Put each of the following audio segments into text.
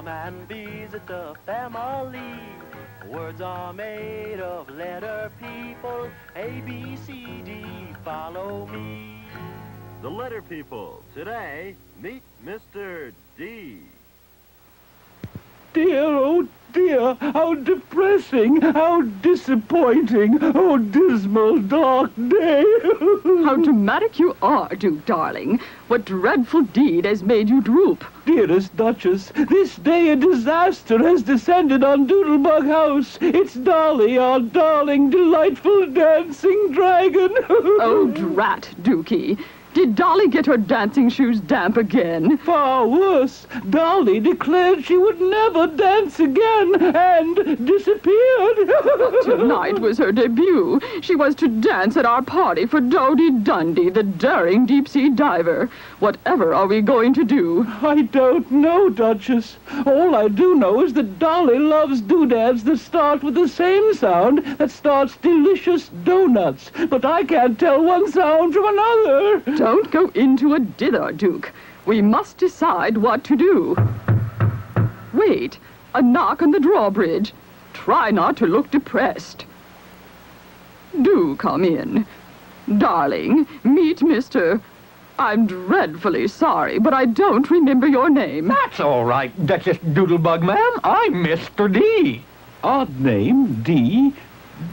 and visit the family. Words are made of letter people. A, B, C, D, follow me. The letter people. Today, meet Mr. D. Dear, oh dear, how depressing, how disappointing, oh dismal, dark day. How dramatic you are, Duke, darling. What dreadful deed has made you droop? Dearest Duchess, this day a disaster has descended on Doodlebug House. It's Dolly, our darling, delightful dancing dragon. Oh, drat, Dukey. Did Dolly get her dancing shoes damp again? Far worse. Dolly declared she would never dance again and disappeared. Tonight was her debut. She was to dance at our party for Dodie Dundee, the daring deep-sea diver. Whatever are we going to do? I don't know, Duchess. All I do know is that Dolly loves doodads that start with the same sound that starts Delicious Doughnuts. But I can't tell one sound from another. Don't go into a dither, Duke. We must decide what to do. Wait, a knock on the drawbridge. Try not to look depressed. Do come in. Darling, meet Mr. I'm dreadfully sorry, but I don't remember your name. That's all right, Duchess Doodlebug, ma'am. I'm Mr. D. Odd name, D.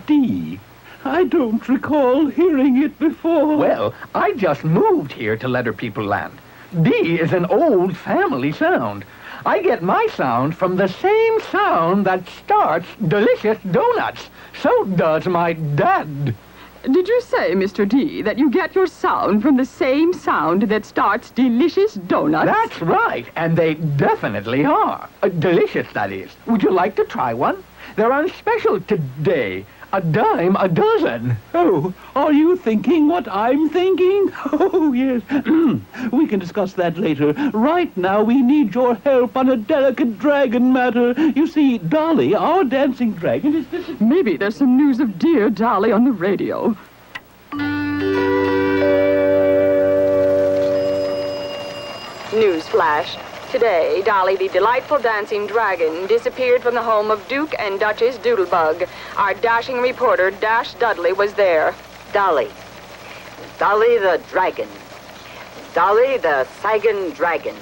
D. I don't recall hearing it before. Well, I just moved here to Letter People Land. D is an old family sound. I get my sound from the same sound that starts Delicious Doughnuts. So does my dad. Did you say, Mr. D, that you get your sound from the same sound that starts Delicious Doughnuts? That's right, and they definitely are. Delicious, that is. Would you like to try one? They're on special today. A dime a dozen. Oh, are you thinking what I'm thinking? Oh, yes. We can discuss that later. Right now, we need your help on a delicate dragon matter. You see, Dolly, our dancing dragon, is... Maybe there's some news of dear Dolly on the radio. Newsflash. Today, Dolly, the delightful dancing dragon, disappeared from the home of Duke and Duchess Doodlebug. Our dashing reporter, Dudley, was there. Dolly. Dolly the dragon. Dolly the Saigon dragon.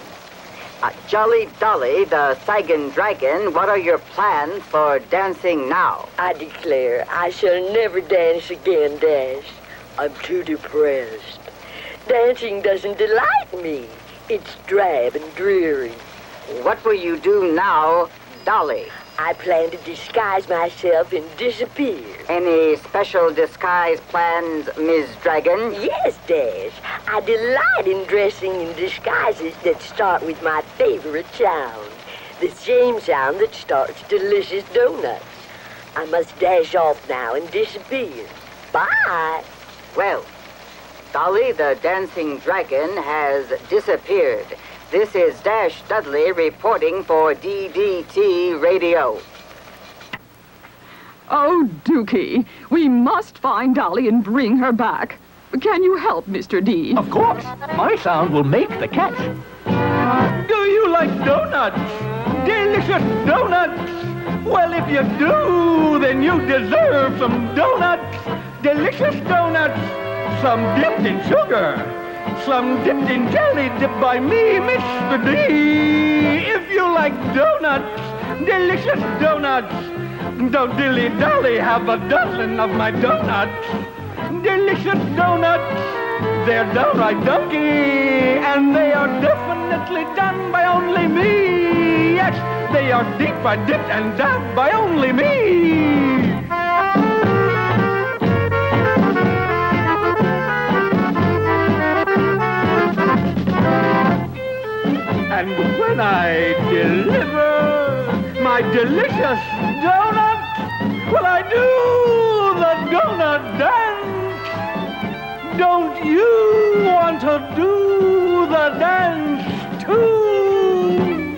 Jolly Dolly the Saigon dragon, what are your plans for dancing now? I declare I shall never dance again, Dash. I'm too depressed. Dancing doesn't delight me. It's drab and dreary. What will you do now, Dolly? I plan to disguise myself and disappear. Any special disguise plans, Ms. Dragon? Yes, Dash. I delight in dressing in disguises that start with my favorite sound. The same sound that starts Delicious Doughnuts. I must dash off now and disappear. Bye. Well, Dolly the dancing dragon has disappeared. This is Dash Dudley reporting for DDT Radio. Oh, Dukey, we must find Dolly and bring her back. Can you help, Mr. D? Of course. My sound will make the catch. Do you like donuts? Delicious donuts? Well, if you do, then you deserve some donuts. Delicious donuts. Some dipped in sugar. Some dipped in jelly, dipped by me, Mr. D. If you like donuts, delicious donuts, don't dilly-dally have a dozen of my donuts. Delicious donuts, they're downright dunky, and they are definitely done by only me. Yes, they are deep fried, dipped and dabbed by only me. And when I deliver my delicious donut, well, I do the donut dance. Don't you want to do the dance too?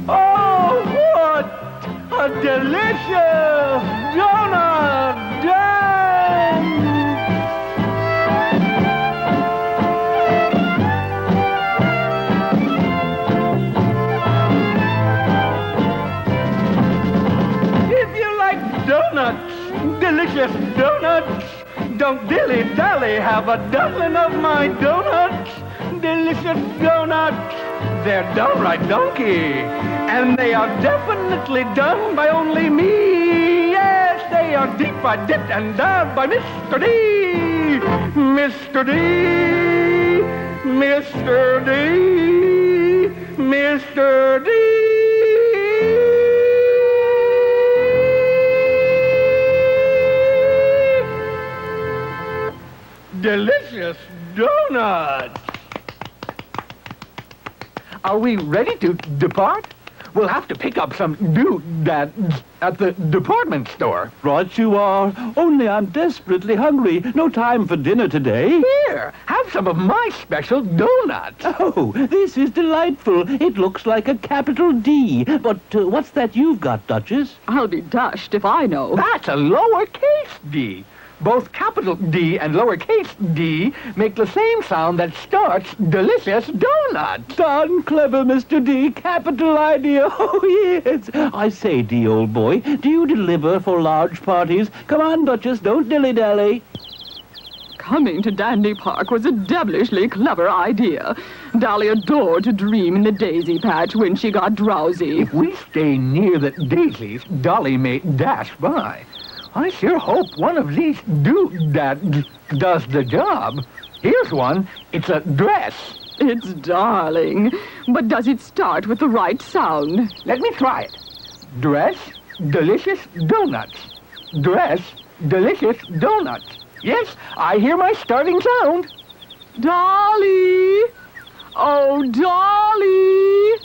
Oh, what a delicious donut dance! Donuts! Delicious Donuts! Don't dilly-dally, have a dozen of my donuts! Delicious Donuts! They're downright donkey, and they are definitely done by only me. Yes, they are deep-fried, dipped, and done by Mr. D. Mr. D. Mr. D. Mr. D. Delicious Donuts! Are we ready to depart? We'll have to pick up some doodads at the department store. Right you are. Only I'm desperately hungry. No time for dinner today. Here, have some of my special donuts. Oh, this is delightful. It looks like a capital D. But what's that you've got, Duchess? I'll be dashed if I know. That's a lowercase d. Both capital D and lowercase d make the same sound that starts Delicious Donuts. Darn clever, Mr. D. Capital idea. Oh, yes. I say, D, old boy, do you deliver for large parties? Come on, Duchess, don't dilly-dally. Coming to Dandy Park was a devilishly clever idea. Dolly adored to dream in the daisy patch when she got drowsy. If we stay near the daisies, Dolly may dash by. I sure hope one of these doodads does the job. Here's one. It's a dress. It's darling. But does it start with the right sound? Let me try it. Dress, delicious donuts. Dress, delicious donuts. Yes, I hear my starting sound. Dolly! Oh, Dolly!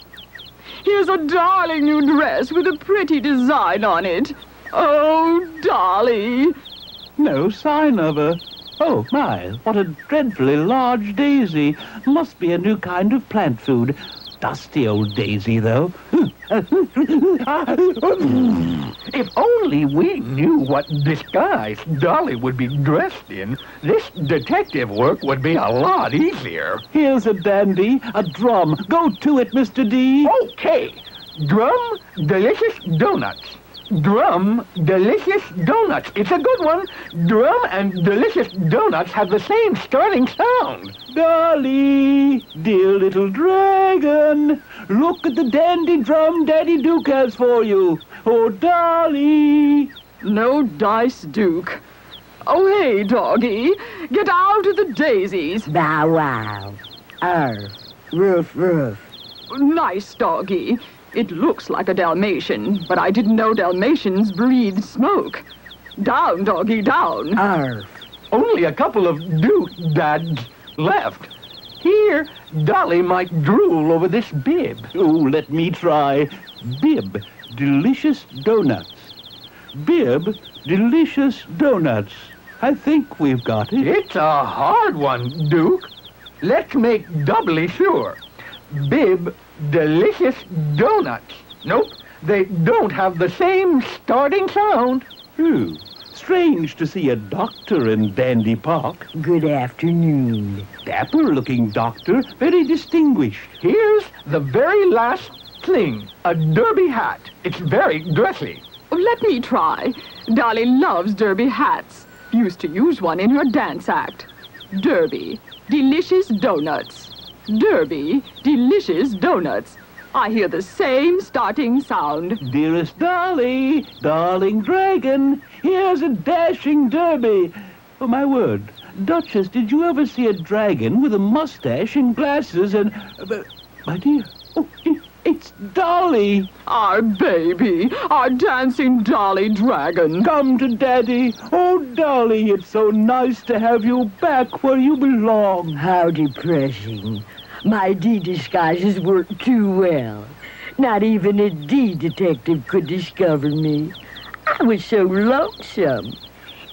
Here's a darling new dress with a pretty design on it. Oh, Dolly! No sign of her. Oh, my, what a dreadfully large daisy. Must be a new kind of plant food. Dusty old daisy, though. If only we knew what disguise Dolly would be dressed in, this detective work would be a lot easier. Here's a dandy, a drum. Go to it, Mr. D. Okay. Drum, delicious donuts. Drum, delicious donuts. It's a good one. Drum and delicious donuts have the same starting sound. Dolly, dear little dragon, look at the dandy drum Daddy Duke has for you. Oh, Dolly. No dice, Duke. Oh, hey, doggy. Get out of the daisies. Bow wow. Arf. Roof, roof. Nice doggy. It looks like a Dalmatian, but I didn't know Dalmatians breathe smoke. Down, doggy, down. Arf. Only a couple of doodads left. Here, Dolly might drool over this bib. Oh, let me try. Bib, delicious donuts. Bib, delicious donuts. I think we've got it. It's a hard one, Duke. Let's make doubly sure. Bib, delicious donuts. Nope, they don't have the same starting sound. Strange to see a doctor in Dandy Park. Good afternoon. Dapper-looking doctor, very distinguished. Here's the very last thing, a derby hat. It's very dressy. Let me try. Dolly loves derby hats. Used to use one in her dance act. Derby, delicious donuts. Derby, delicious donuts. I hear the same starting sound. Dearest Dolly, darling dragon, here's a dashing derby. Oh, my word. Duchess, did you ever see a dragon with a mustache and glasses and... my dear, oh, it's Dolly. Our baby, our dancing Dolly dragon. Come to Daddy. Oh, Dolly, it's so nice to have you back where you belong. How depressing. My D disguises worked too well. Not even a D detective could discover me. I was so lonesome.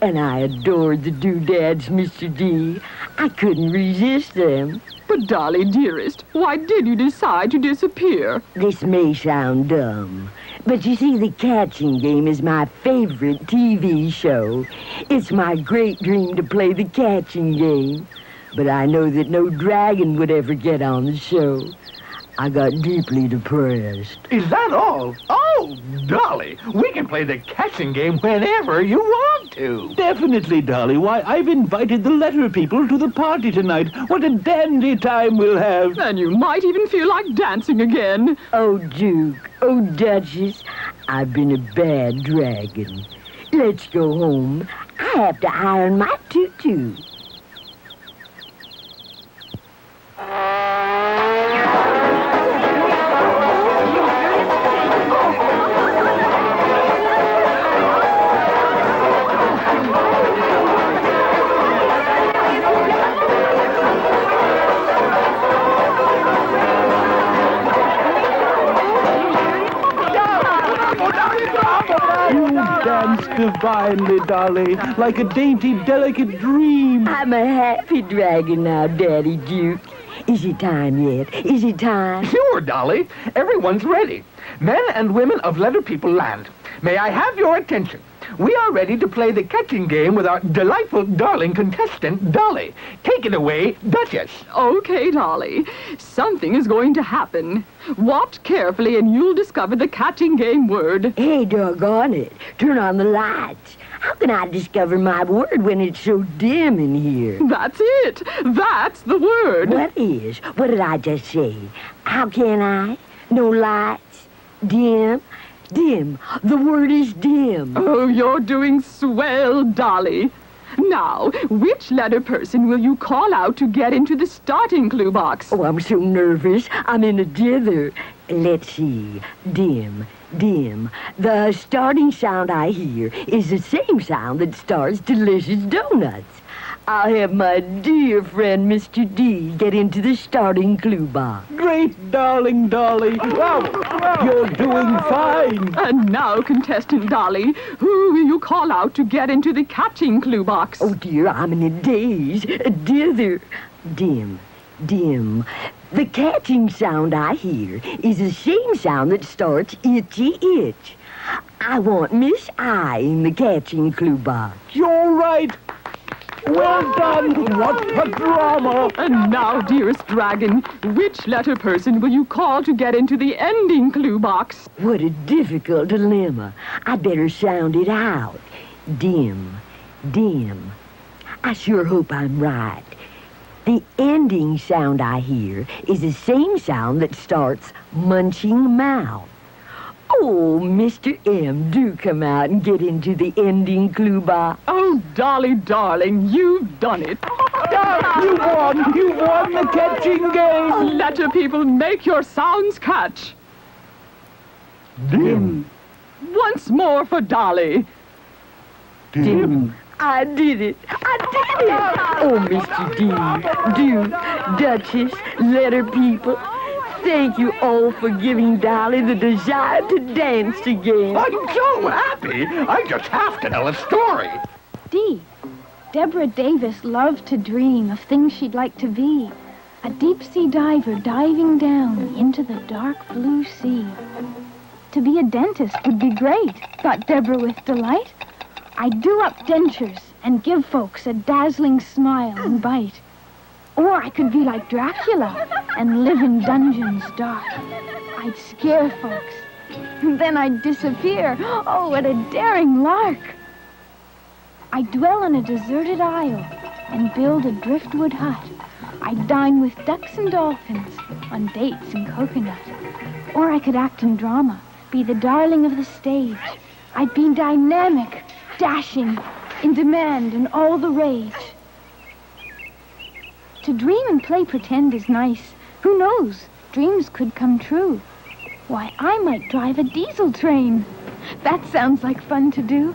And I adored the doodads, Mr. D. I couldn't resist them. But, Dolly, dearest, why did you decide to disappear? This may sound dumb, but you see, the catching game is my favorite TV show. It's my great dream to play the catching game. But I know that no dragon would ever get on the show. I got deeply depressed. Is that all? Oh, Dolly, we can play the catching game whenever you want to. Definitely, Dolly. Why, I've invited the letter people to the party tonight. What a dandy time we'll have. And you might even feel like dancing again. Oh, Duke. Oh, Duchess. I've been a bad dragon. Let's go home. I have to iron my tutu. Dance divinely, Dolly, like a dainty, delicate dream. I'm a happy dragon now, Daddy Duke. Is it time yet? Is it time? Sure, Dolly. Everyone's ready. Men and women of Letter People land. May I have your attention? We are ready to play the catching game with our delightful, darling contestant, Dolly. Take it away, Duchess. Okay, Dolly. Something is going to happen. Watch carefully and you'll discover the catching game word. Hey, doggone it. Turn on the lights. How can I discover my word when it's so dim in here? That's it. That's the word. What is? What did I just say? How can I? No lights? Dim? Dim. The word is dim. Oh, you're doing swell, Dolly. Now, which letter person will you call out to get into the starting clue box? Oh, I'm so nervous. I'm in a dither. Let's see. Dim. Dim. The starting sound I hear is the same sound that starts Delicious Doughnuts. I'll have my dear friend Mr. D get into the starting clue box. Great darling Dolly. You're doing fine. And now, contestant Dolly, who will you call out to get into the catching clue box? Oh, dear, I'm in a daze. A dither. Dim. Dim. The catching sound I hear is the same sound that starts itchy itch. I want Miss I in the catching clue box. You're right. Well done. What a drama. And now, dearest dragon, which letter person will you call to get into the ending clue box? What a difficult dilemma. I better sound it out. Dim. Dim. I sure hope I'm right. The ending sound I hear is the same sound that starts munching mouth. Oh, Mr. M, do come out and get into the ending clue box. Oh, Dolly, darling, you've done it. You won. You won the catching game. Letter people, make your sounds catch. Dim. Once more for Dolly. Dim. I did it. I did it. Oh, Mr. D, Duke, Duchess, letter people, thank you all for giving Dolly the desire to dance again. I'm so happy. I just have to tell a story. D. Deborah Davis loved to dream of things she'd like to be. A deep-sea diver diving down into the dark blue sea. To be a dentist would be great, thought Deborah with delight. I'd do up dentures and give folks a dazzling smile and bite. Or I could be like Dracula and live in dungeons dark. I'd scare folks, and then I'd disappear. Oh, what a daring lark! I'd dwell on a deserted isle and build a driftwood hut. I'd dine with ducks and dolphins on dates and coconut. Or I could act in drama, be the darling of the stage. I'd be dynamic, dashing, in demand and all the rage. To dream and play pretend is nice. Who knows? Dreams could come true. Why, I might drive a diesel train. That sounds like fun to do.